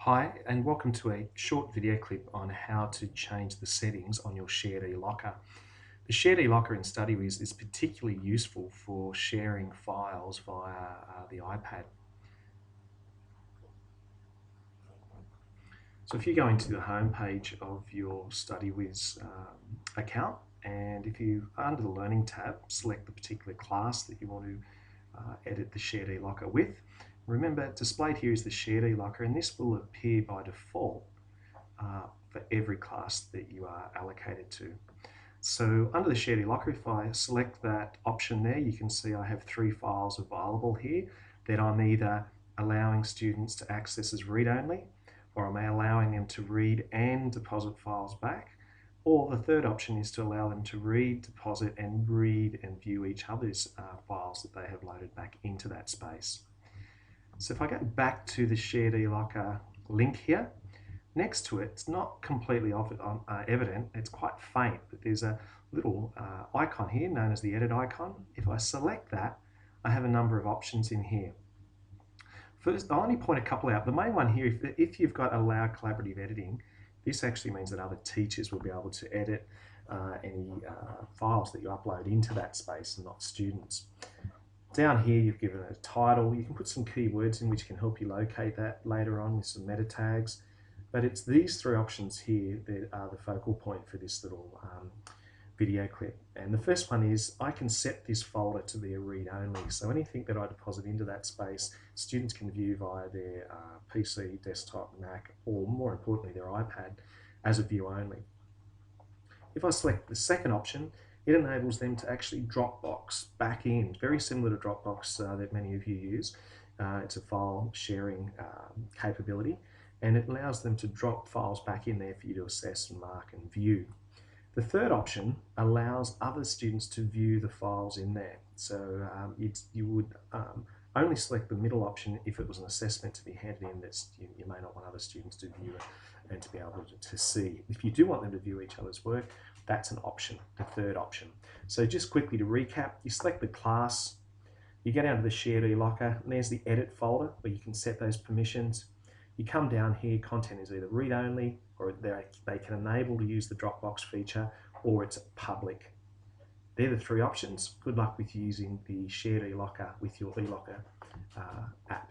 Hi, and welcome to a short video clip on how to change the settings on your shared eLocker. The shared eLocker in StudyWiz is particularly useful for sharing files via the iPad. So if you go into the home page of your StudyWiz account, and if you, under the Learning tab, select the particular class that you want to edit the shared eLocker with. Remember, displayed here is the shared eLocker, and this will appear by default for every class that you are allocated to. So under the shared eLocker, if I select that option there, you can see I have 3 files available here that I'm either allowing students to access as read-only, or I'm allowing them to read and deposit files back, or the third option is to allow them to read, deposit, and read and view each other's files that they have loaded back into that space. So if I go back to the shared eLocker link here, next to it, it's not completely evident, it's quite faint, but there's a little icon here known as the edit icon. If I select that, I have a number of options in here. First, I'll only point a couple out. The main one here, if you've got allow collaborative editing, this actually means that other teachers will be able to edit any files that you upload into that space and not students. Down here, you've given a title. You can put some keywords in which can help you locate that later on with some meta tags. But it's these 3 options here that are the focal point for this little video clip. And the first one is I can set this folder to be a read-only. So anything that I deposit into that space, students can view via their PC, desktop, Mac, or more importantly, their iPad as a view only. If I select the second option, it enables them to actually Dropbox back in, very similar to Dropbox that many of you use. It's a file sharing capability, and it allows them to drop files back in there for you to assess and mark and view. The third option allows other students to view the files in there. So you would only select the middle option if it was an assessment to be handed in that you may not want other students to view it and to be able to see. If you do want them to view each other's work, that's an option, the third option. So just quickly to recap, you select the class, you get down to the shared eLocker, and there's the edit folder where you can set those permissions. You come down here, content is either read-only, or they can enable to use the Dropbox feature, or it's public. They're the 3 options. Good luck with using the shared eLocker with your eLocker app.